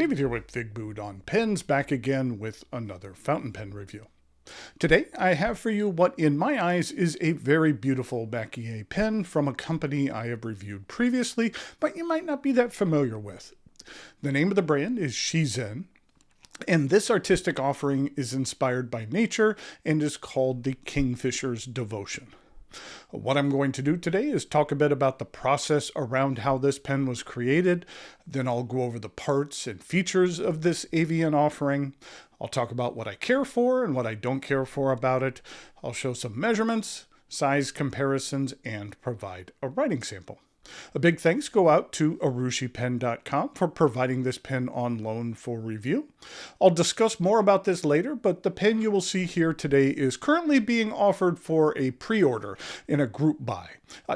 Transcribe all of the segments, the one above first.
David here with Figboot on Pens, back again with another fountain pen review. Today I have for you what in my eyes is a very beautiful Maki-e pen from a company I have reviewed previously, but you might not be that familiar with. The name of the brand is ShiZen, and this artistic offering is inspired by nature and is called the Kingfisher's Devotion. What I'm going to do today is talk a bit about the process around how this pen was created. Then I'll go over the parts and features of this avian offering. I'll talk about what I care for and what I don't care for about it. I'll show some measurements, size comparisons, and provide a writing sample. A big thanks go out to urushipen.com for providing this pen on loan for review. I'll discuss more about this later, but the pen you will see here today is currently being offered for a pre-order in a group buy.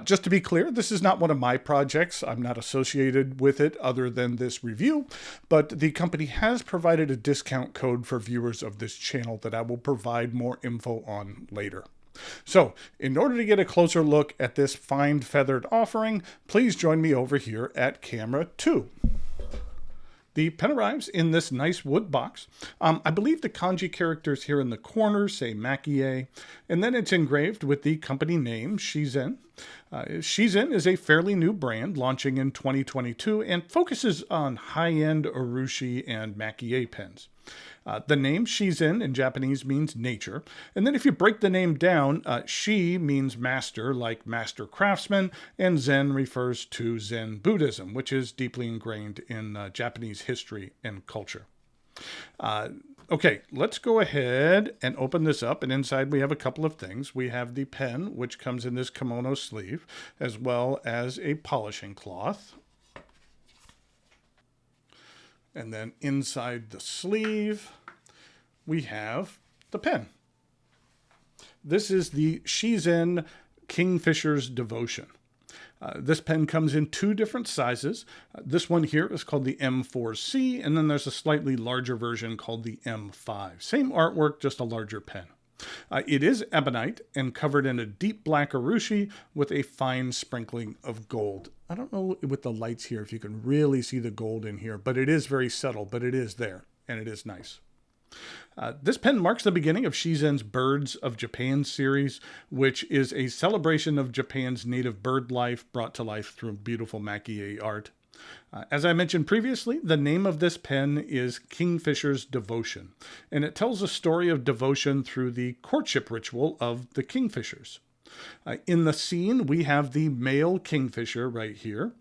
Just to be clear, this is not one of my projects. I'm not associated with it other than this review, but the company has provided a discount code for viewers of this channel that I will provide more info on later. So, in order to get a closer look at this fine feathered offering, please join me over here at camera 2. The pen arrives in this nice wood box. I believe the kanji characters here in the corner say Maki-e, and then it's engraved with the company name, ShiZen. ShiZen is a fairly new brand launching in 2022 and focuses on high-end urushi and Maki-e pens. The name ShiZen in Japanese means nature, and then if you break the name down, Shi means master, like master craftsman, and Zen refers to Zen Buddhism, which is deeply ingrained in Japanese history and culture. Okay, let's go ahead and open this up, and inside we have a couple of things. We have the pen, which comes in this kimono sleeve, as well as a polishing cloth. And then inside the sleeve, we have the pen. This is the ShiZen Kingfisher's Devotion. This pen comes in two different sizes. This one here is called the M4C, and then there's a slightly larger version called the M5. Same artwork, just a larger pen. It is ebonite and covered in a deep black urushi with a fine sprinkling of gold. I don't know with the lights here if you can really see the gold in here, but it is very subtle, but it is there, and it is nice. This pen marks the beginning of ShiZen's Birds of Japan series, which is a celebration of Japan's native bird life brought to life through beautiful Maki-e art. As I mentioned previously, the name of this pen is Kingfisher's Devotion, and it tells a story of devotion through the courtship ritual of the Kingfishers. In the scene, we have the male kingfisher right here.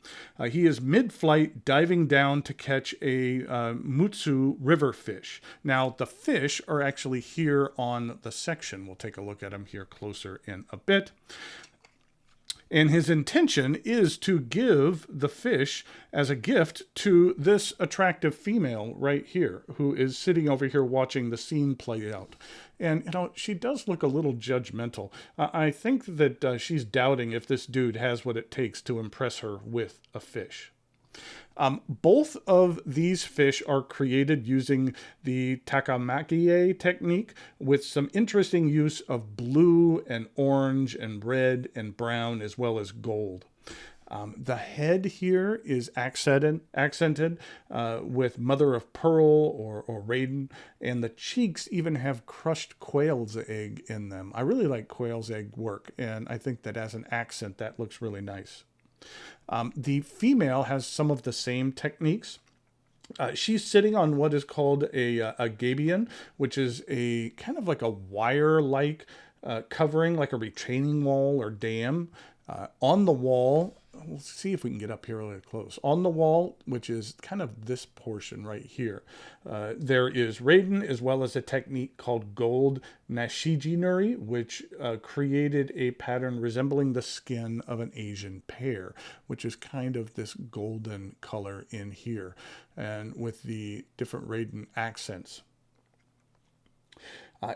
He is mid-flight diving down to catch a Mutsu river fish. Now, the fish are actually here on the section. We'll take a look at them here closer in a bit. And his intention is to give the fish as a gift to this attractive female right here, who is sitting over here watching the scene play out. And, you know, she does look a little judgmental. I think that she's doubting if this dude has what it takes to impress her with a fish. Both of these fish are created using the Takamaki-e technique with some interesting use of blue and orange and red and brown as well as gold. The head here is accented with mother of pearl or raiden, and the cheeks even have crushed quail's egg in them. I really like quail's egg work, and I think that as an accent that looks really nice. The female has some of the same techniques. She's sitting on what is called a gabion, which is a kind of like a wire-like covering, like a retaining wall or dam. On the wall, we'll see if we can get up here really close. On the wall, which is kind of this portion right here, there is raiden as well as a technique called gold nashijinuri, which created a pattern resembling the skin of an Asian pear, which is kind of this golden color in here, and with the different raiden accents.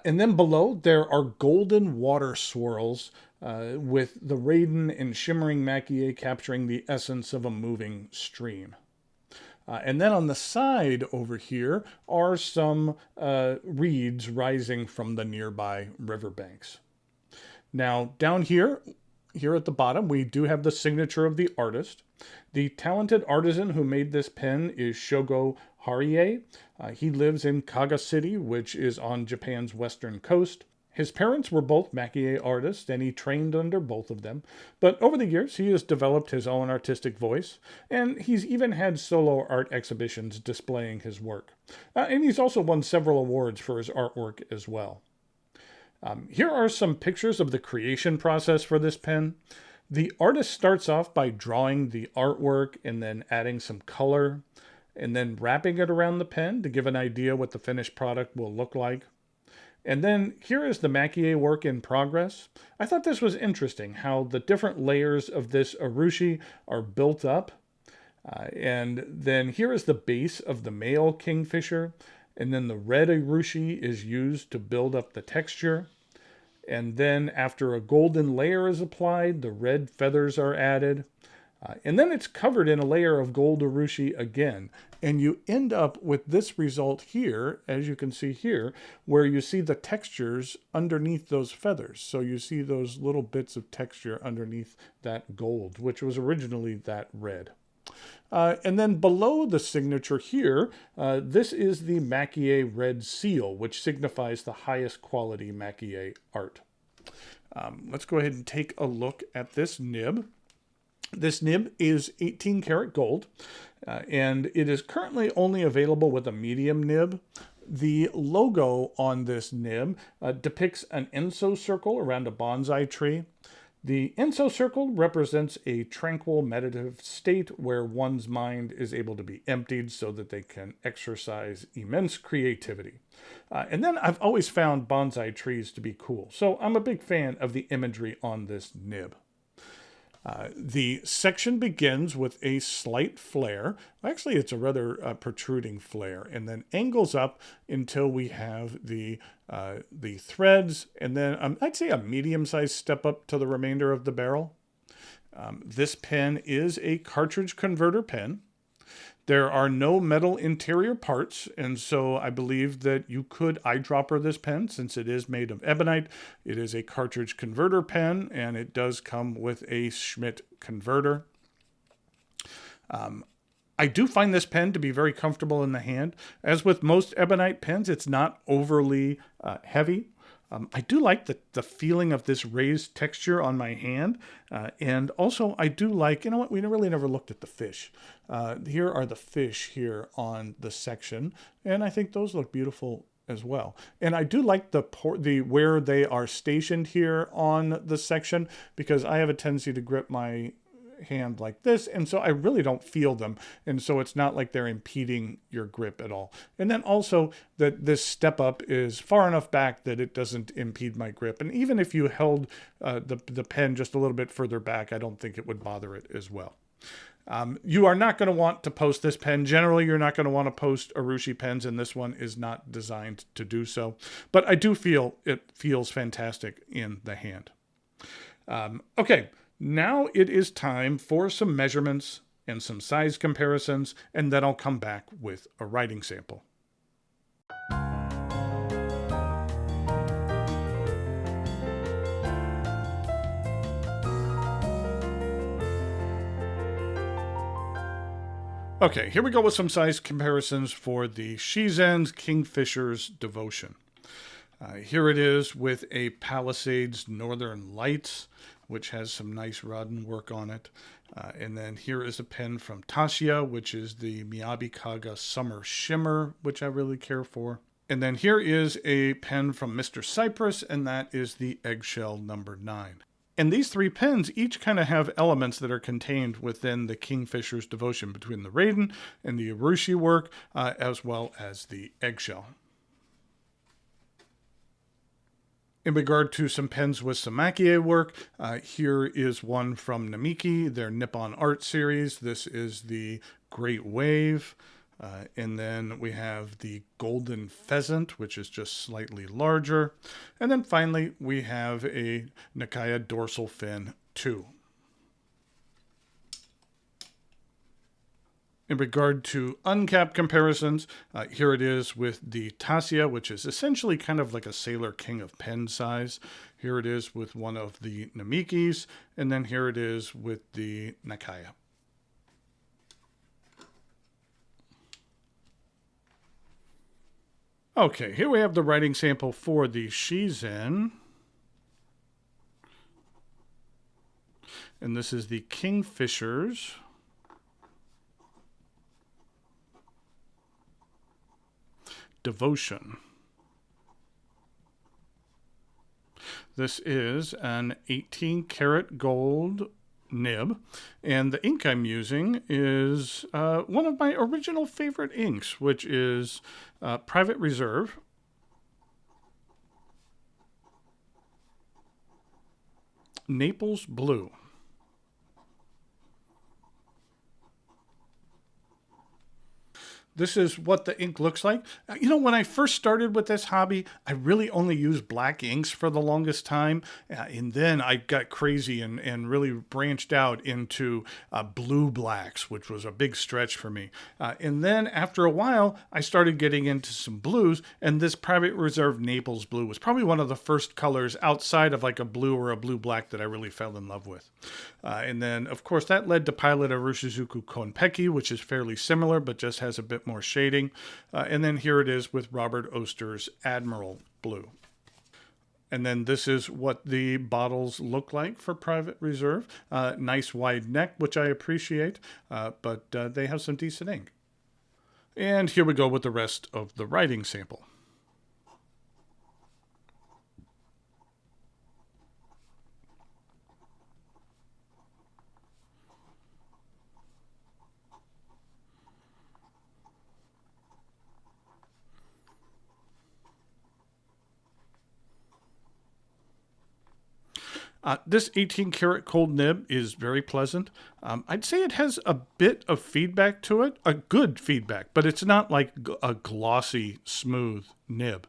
And then below, there are golden water swirls with the raiden and shimmering Maki-e capturing the essence of a moving stream. And then on the side over here are some reeds rising from the nearby riverbanks. Now, down here at the bottom, we do have the signature of the artist. The talented artisan who made this pen is Shogo Harie. He lives in Kaga City, which is on Japan's western coast. His parents were both Maki-e artists, and he trained under both of them. But over the years, he has developed his own artistic voice, and he's even had solo art exhibitions displaying his work. And he's also won several awards for his artwork as well. Here are some pictures of the creation process for this pen. The artist starts off by drawing the artwork and then adding some color, and then wrapping it around the pen to give an idea what the finished product will look like. And then here is the Maki-e work in progress. I thought this was interesting, how the different layers of this urushi are built up. And then here is the base of the male Kingfisher. And then the red urushi is used to build up the texture. And then after a golden layer is applied, the red feathers are added. And then it's covered in a layer of gold urushi again. And you end up with this result here, as you can see here, where you see the textures underneath those feathers. So you see those little bits of texture underneath that gold, which was originally that red. And then below the signature here, this is the Maki-e red seal, which signifies the highest quality Maki-e art. Let's go ahead and take a look at this nib. This nib is 18 karat gold, and it is currently only available with a medium nib. The logo on this nib depicts an enso circle around a bonsai tree. The enso circle represents a tranquil meditative state where one's mind is able to be emptied so that they can exercise immense creativity. And then I've always found bonsai trees to be cool, so I'm a big fan of the imagery on this nib. The section begins with a slight flare. Actually, it's a rather protruding flare, and then angles up until we have the threads, and then I'd say a medium-sized step up to the remainder of the barrel. This pen is a cartridge converter pen. There are no metal interior parts, and so I believe that you could eyedropper this pen since it is made of ebonite. It is a cartridge converter pen, and it does come with a Schmidt converter. I do find this pen to be very comfortable in the hand. As with most ebonite pens, it's not overly heavy. I do like the feeling of this raised texture on my hand. And also I do like, you know what, we really never looked at the fish. Here are the fish here on the section. And I think those look beautiful as well. And I do like the where they are stationed here on the section, because I have a tendency to grip my hand like this, and so I really don't feel them, and so it's not like they're impeding your grip at all. And then also that this step up is far enough back that it doesn't impede my grip, and even if you held the pen just a little bit further back, I don't think it would bother it as well. You are not going to want to post this pen. Generally, you're not going to want to post urushi pens, and this one is not designed to do so, but I do feel it feels fantastic in the hand. Okay. Now it is time for some measurements and some size comparisons, and then I'll come back with a writing sample. Okay, here we go with some size comparisons for the ShiZen's Kingfisher's Devotion. Here it is with a Palisades Northern Lights, which has some nice rodden work on it. And then here is a pen from Tasya, which is the Miyabi Kaga Summer Shimmer, which I really care for. And then here is a pen from Mr. Cypress, and that is the Eggshell number 9. And these three pens each kind of have elements that are contained within the Kingfisher's Devotion, between the Raiden and the urushi work, as well as the Eggshell. In regard to some pens with some Maki-e work, here is one from Namiki, their Nippon Art series. This is the Great Wave. And then we have the Golden Pheasant, which is just slightly larger. And then finally, we have a Nakaya Dorsal Fin 2. In regard to uncapped comparisons, here it is with the Tasya, which is essentially kind of like a Sailor King of pen size. Here it is with one of the Namikis, and then here it is with the Nakaya. Okay, here we have the writing sample for the ShiZen. And this is the Kingfisher's Devotion. This is an 18 karat gold nib, and the ink I'm using is one of my original favorite inks, which is Private Reserve. Naples Blue. This is what the ink looks like. You know, when I first started with this hobby, I really only used black inks for the longest time. And then I got crazy and really branched out into blue blacks, which was a big stretch for me. And then after a while, I started getting into some blues. And this Private Reserve Naples Blue was probably one of the first colors outside of like a blue or a blue black that I really fell in love with. And then, of course, that led to Pilot Arushizuku Konpeki, which is fairly similar, but just has a bit more shading. And then here it is with Robert Oster's Admiral Blue. And then this is what the bottles look like for Private Reserve. Nice wide neck, which I appreciate, but they have some decent ink. And here we go with the rest of the writing sample. This 18 karat cold nib is very pleasant. I'd say it has a bit of feedback to it, a good feedback, but it's not like a glossy, smooth nib.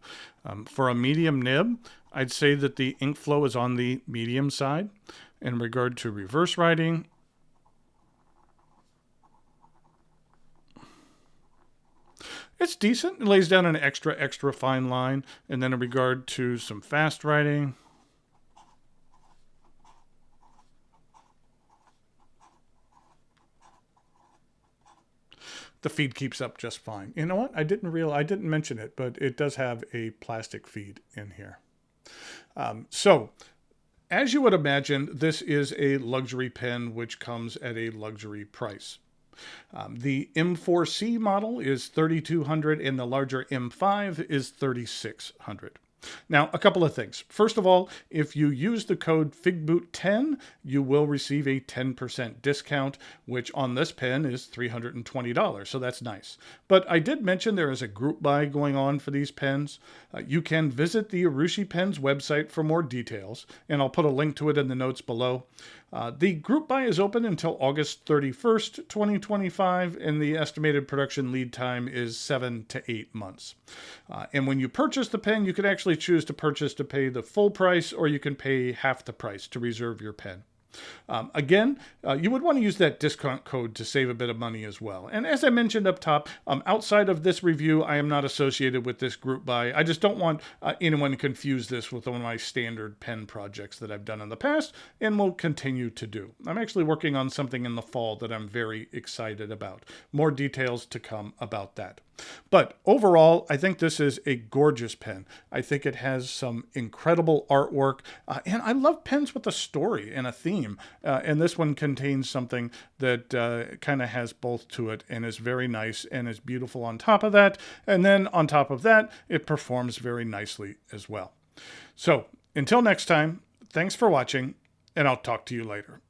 For a medium nib, I'd say that the ink flow is on the medium side. In regard to reverse writing, it's decent. It lays down an extra fine line. And then in regard to some fast writing, the feed keeps up just fine. You know what? I didn't mention it, but it does have a plastic feed in here. So, as you would imagine, this is a luxury pen which comes at a luxury price. The M4C model is $3,200 and the larger M5 is $3,600. Now, a couple of things. First of all, if you use the code Figboot10, you will receive a 10% discount, which on this pen is $320, so that's nice. But I did mention there is a group buy going on for these pens. You can visit the Urushi Pens website for more details, and I'll put a link to it in the notes below. The group buy is open until August 31st, 2025, and the estimated production lead time is 7 to 8 months. And when you purchase the pen, you can actually choose to purchase to pay the full price, or you can pay half the price to reserve your pen. Again, you would want to use that discount code to save a bit of money as well. And as I mentioned up top, outside of this review, I am not associated with this group buy. I just don't want anyone to confuse this with one of my standard pen projects that I've done in the past and will continue to do. I'm actually working on something in the fall that I'm very excited about. More details to come about that. But overall, I think this is a gorgeous pen. I think it has some incredible artwork, and I love pens with a story and a theme. And this one contains something that kind of has both to it and is very nice and is beautiful on top of that. And then on top of that, it performs very nicely as well. So until next time, thanks for watching, and I'll talk to you later.